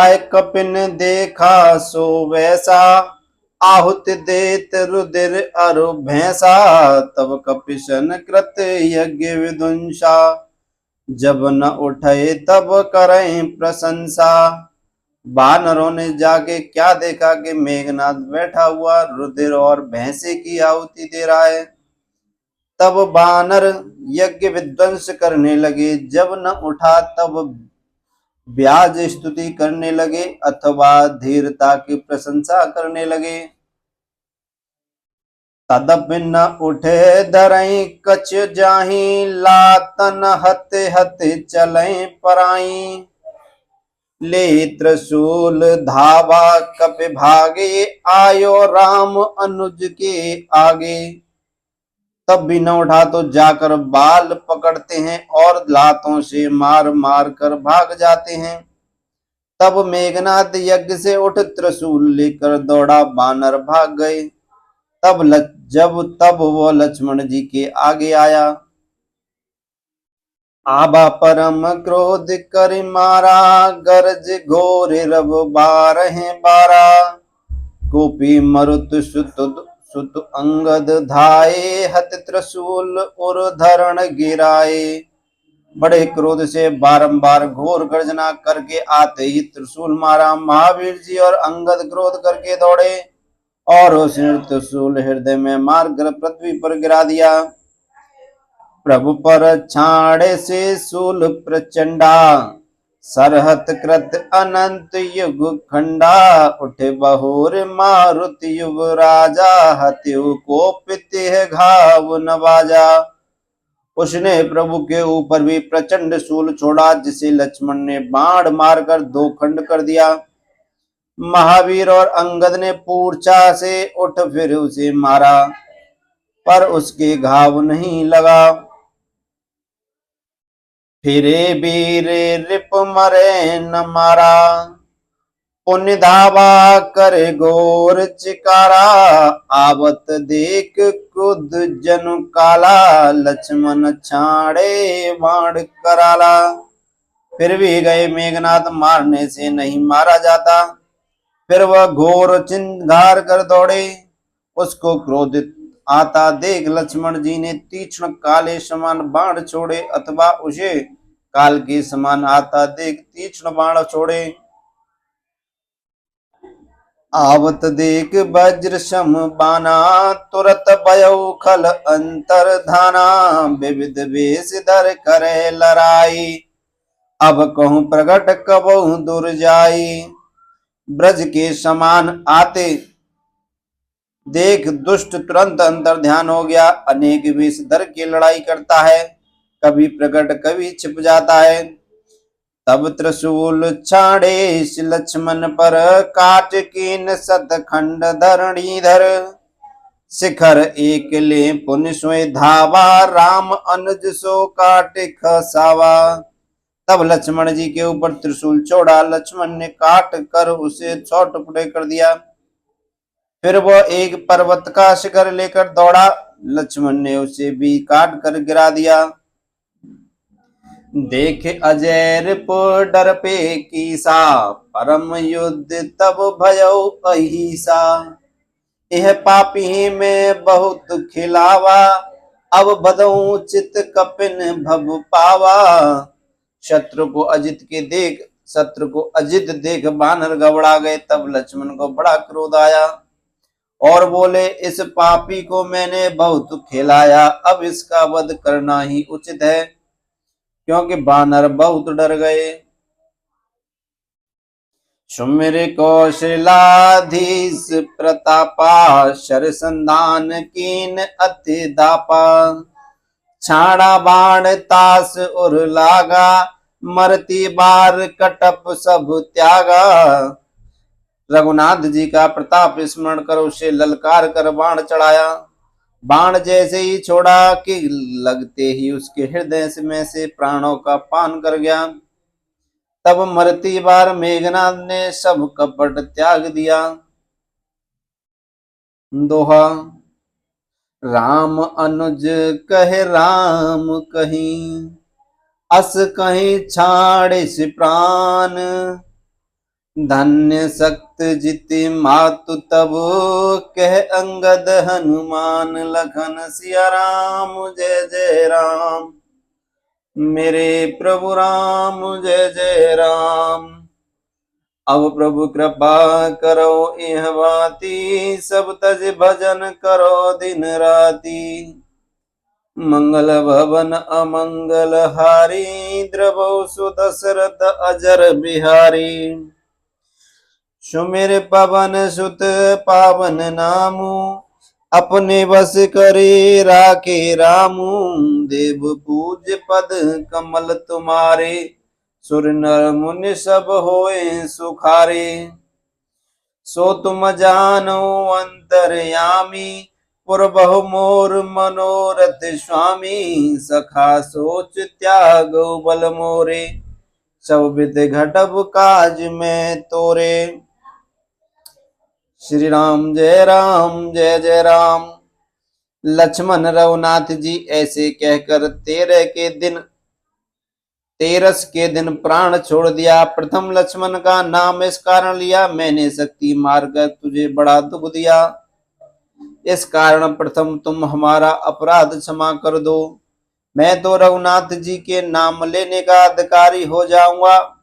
आय कपिन देखा सो वैसा, आहुति देत रुधिर अरु भैंसा। तब कपिशन कृत यज्ञ विदुंसा, जब न उठे तब करें प्रशंसा। वानरों ने जाके क्या देखा कि मेघनाथ बैठा हुआ रुधिर और भैंसे की आहुति दे रहा है। तब वानर यज्ञ विध्वंस करने लगे, जब न उठा तब ब्याज स्तुति करने लगे अथवा धीरता की प्रशंसा करने लगे। तदपि न उठे धरई कछ जाहि, लातन हते हते चलें पराई। ले त्रिशूल धावा कपि भागे, आयो राम अनुज के आगे। तब भी न उठा तो जाकर बाल पकड़ते हैं और लातों से मार मार कर भाग जाते हैं। तब मेघनाथ यज्ञ से उठ त्रिशूल लेकर दौड़ा, बानर भाग गए। तब वो लक्ष्मण जी के आगे आया। आबा परम क्रोध कर मारा, गरज घोर रब बारह बारा। गोपी मरुत सुत अंगद धाये, हत त्रिशूल उर धरण गिराए। बड़े क्रोध से बारंबार घोर गर्जना करके आते ही त्रिशूल मारा। महावीर जी और अंगद क्रोध करके दौड़े और उसने त्रिशूल हृदय में मारकर पृथ्वी पर गिरा दिया। प्रभु पर छाड़े से शूल प्रचंडा, सरहत कृत अनंत युग खंडा। उठे बहोर मारुत युग राजा, हत्यु कोपित है घाव नवाजा। उसने प्रभु के ऊपर भी प्रचंड शूल छोड़ा, जिसे लक्ष्मण ने बाण मारकर दो खंड कर दिया। महावीर और अंगद ने पूर्छा से उठ फिर उसे मारा, पर उसके घाव नहीं लगा। फिरे वीर रिप मरे न मारा, पुण्य धावा करे घोर चिकारा। आवत देख कुद जनु काला, लक्ष्मण छाड़े बाण कराला। फिर भी गए मेघनाथ, मारने से नहीं मारा जाता। फिर वह घोर चिंगार कर दौड़े। उसको क्रोधित आता देख लक्ष्मण जी ने तीक्ष्ण काले समान बाण छोड़े, अथवा उसे काल के समान आता देख तीक्ष्ण बाण छोड़े। आवत देख वज्र सम बाना, तुरत भयउ खल अंतर धाना। विविध वेश धर करे लड़ाई, अब कहूं प्रगट कबहु दूर जाई। ब्रज के समान आते देख दुष्ट तुरंत अंतर ध्यान हो गया। अनेक वेश धर के लड़ाई करता है, कभी प्रकट कभी छिप जाता है। तब त्रिशूल छाड़े लक्ष्मण पर, काट कीन सतखंड धरणीधर। शिखर एक ले पुन सोए धावा, राम अनुज सो काट खसावा। तब लक्ष्मण जी के ऊपर त्रिशूल छोड़ा, लक्ष्मण ने काट कर उसे 100 टुकड़े कर दिया। फिर वो एक पर्वत का शिखर लेकर दौड़ा, लक्ष्मण ने उसे भी काट कर गिरा दिया। देख अजैर पुर डर पे कीसा, परम युद्ध तब भयउ अहिसा। यह पापी में बहुत खिलावा, अब बदऊ चित कपिन भव पावा। शत्रु को अजित देख बानर घबरा गए। तब लक्ष्मण को बड़ा क्रोध आया और बोले, इस पापी को मैंने बहुत खिलाया, अब इसका वध करना ही उचित है। क्योंकि बानर बहुत डर गए। सुमिर कौशलाधीश प्रतापा, शरसंधान कीन अति दापा। छाड़ा बाण तास उर लागा, मरती बार कटप सब त्यागा। रघुनाथ जी का प्रताप स्मरण कर उसे ललकार कर बाण चढ़ाया। बाण जैसे ही छोड़ा कि लगते ही उसके हृदय में से प्राणों का पान कर गया। तब मरती बार मेघनाथ ने सब कपट त्याग दिया। दोहा। राम अनुज कहे राम कहीं, अस कहीं छाड़े से प्राण। धन्य सक्त जिति मातु तब, कह अंगद हनुमान लखन सिया राम। जय जय राम मेरे प्रभु राम, जय जय राम। अब प्रभु कृपा करो यह बाती, सब तज भजन करो दिन राती। मंगल भवन अमंगल हारी, द्रवौ सुदशरथ अजर बिहारी। सुमिर पवन सुत पावन नामू, अपने बस करे राखे रामू। देव पूज पद कमल तुम्हारे, सुर नर मुनि सब होए सुखारे। सो तुम जानो अंतरयामी, पुरबहु मोर मनोरथ स्वामी। सखा सोच त्यागो बल मोरे, सब विध घटब काज में तोरे। श्री राम जय जय राम। लक्ष्मण रघुनाथ जी ऐसे कहकर तेरस के दिन प्राण छोड़ दिया। प्रथम लक्ष्मण का नाम इस कारण लिया, मैंने शक्ति मारकर तुझे बड़ा दुख दिया। इस कारण प्रथम तुम हमारा अपराध क्षमा कर दो, मैं तो रघुनाथ जी के नाम लेने का अधिकारी हो जाऊंगा।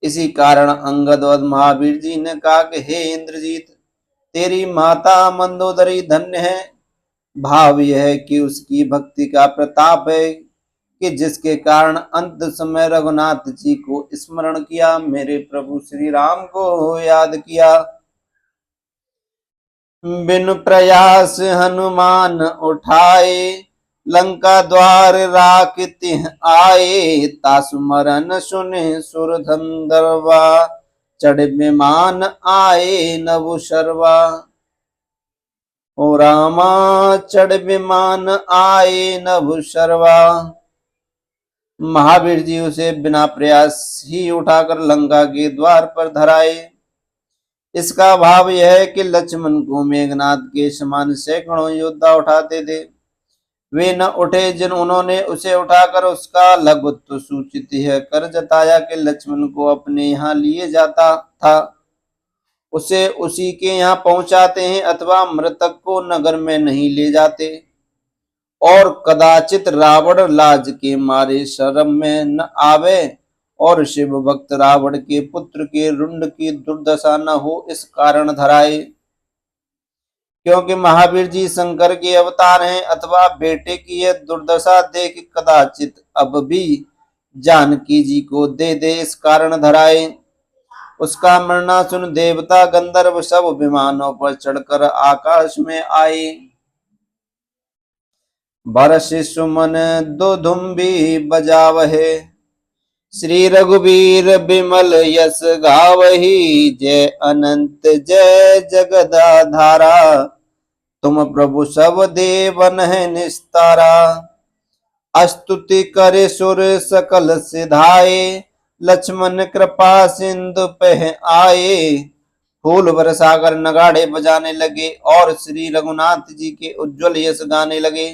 इसी कारण अंगद और महावीर जी ने कहा कि हे इंद्रजीत, तेरी माता मंदोदरी धन्य है। भाव यह है कि उसकी भक्ति का प्रताप है कि जिसके कारण अंत समय रघुनाथ जी को स्मरण किया, मेरे प्रभु श्री राम को याद किया। बिनु प्रयास हनुमान उठाए, लंका द्वार राख तिह आए। तासु मरन सुने सुर धंधरवा, चढ़ विमान आए नभु शर्वा। ओ रामा चढ़ विमान आए नभु शर्वा। महावीर जी उसे बिना प्रयास ही उठाकर लंका के द्वार पर धराए। इसका भाव यह है कि लक्ष्मण को मेघनाथ के समान सैकड़ों योद्धा उठाते थे, वे न उठे जिन उन्होंने उसे उठाकर उसका लघुत्व सूचित है कर जताया कि लक्ष्मण को अपने यहाँ लिए जाता था, उसे उसी के यहाँ पहुंचाते हैं, अथवा मृतक को नगर में नहीं ले जाते। और कदाचित रावण लाज के मारे शर्म में न आवे, और शिव भक्त रावण के पुत्र के रुंड की दुर्दशा न हो, इस कारण धराए। क्योंकि महावीर जी शंकर के अवतार हैं, अथवा बेटे की यह दुर्दशा देख कदाचित अब भी जानकी जी को दे दे, इस कारण धराए। उसका मरना सुन देवता गंधर्व सब विमानों पर चढ़कर आकाश में आए। बरस सुमन दुधुम्बी बजावहे, श्री रघुबीर बिमल यस गावही। जय अनंत जय जगदाधारा, तुम प्रभु सब देवन है निस्तारा। अस्तुति करे सुर सकल सिधाए, लक्ष्मण कृपा सिंधु पह आए। फूल बरसाकर नगाड़े बजाने लगे और श्री रघुनाथ जी के उज्जवल यश गाने लगे।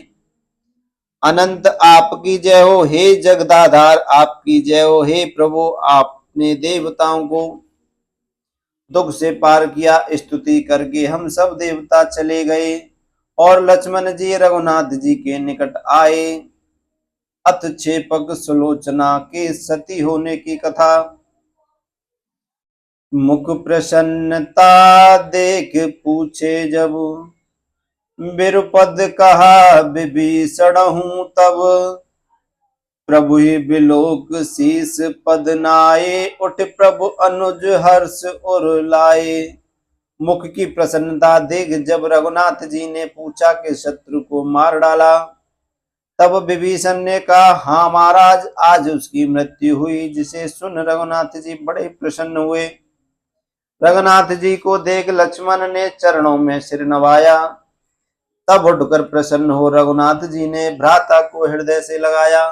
अनंत आपकी जय हो हे जगदाधार, आपकी जय हो हे प्रभु, आपने देवताओं को दुख से पार किया। स्तुति करके हम सब देवता चले गए और लक्ष्मण जी रघुनाथ जी के निकट आए। अथ क्षेपक सुलोचना के सती होने की कथा। मुख प्रसन्नता देख पूछे जब, बिरुपद कहा विभीषण हूं तब। प्रभु ही बिलोक शीस पद नाये, उठ प्रभु अनुज हर्ष उर लाए। मुख की प्रसन्नता देख जब रघुनाथ जी ने पूछा कि शत्रु को मार डाला, तब विभीषण ने कहा, हाँ महाराज, आज उसकी मृत्यु हुई। जिसे सुन रघुनाथ जी बड़े प्रसन्न हुए। रघुनाथ जी को देख लक्ष्मण ने चरणों में सिर नवाया। तब उठकर प्रसन्न हो रघुनाथ जी ने भ्राता को हृदय से लगाया।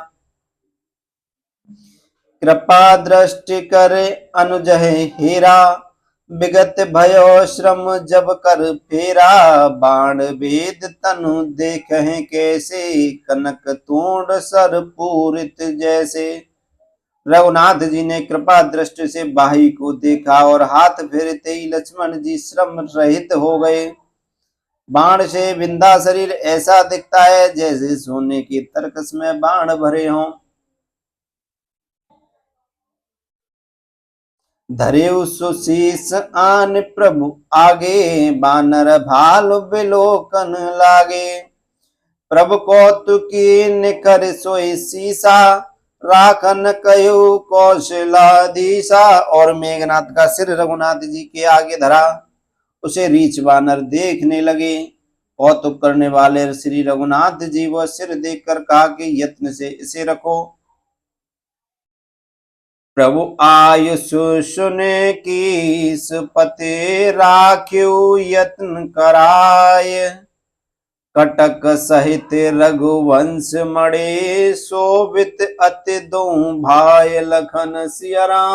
कृपा दृष्टि करे अनुजह हीरा, विगत भयो श्रम जब कर फेरा। बाण भेद तनु देखें कैसे, कनक तोड़ सर पूरित जैसे। रघुनाथ जी ने कृपा दृष्टि से भाई को देखा और हाथ फेरते ही लक्ष्मण जी श्रम रहित हो गए। बाण से बिंधा शरीर ऐसा दिखता है जैसे सोने के तरकस में बाण भरे हों। धरे सुशीस आन प्रभु आगे, बानर भालु बिलोकन लागे। प्रभु कौतुकी निकर सोई सीसा, राखन कयु कौशलाधीशा। और मेघनाथ का सिर रघुनाथ जी के आगे धरा, उसे रीछ बानर देखने लगे। कौतुक करने वाले श्री रघुनाथ जी वह सिर देखकर कहा कि यत्न से इसे रखो। प्रभु आयुष सुन की पते राख्यु यत्न कराय। कटक सहित रघुवंश मणि, शोभित अति दो भाई लखन सिया राम।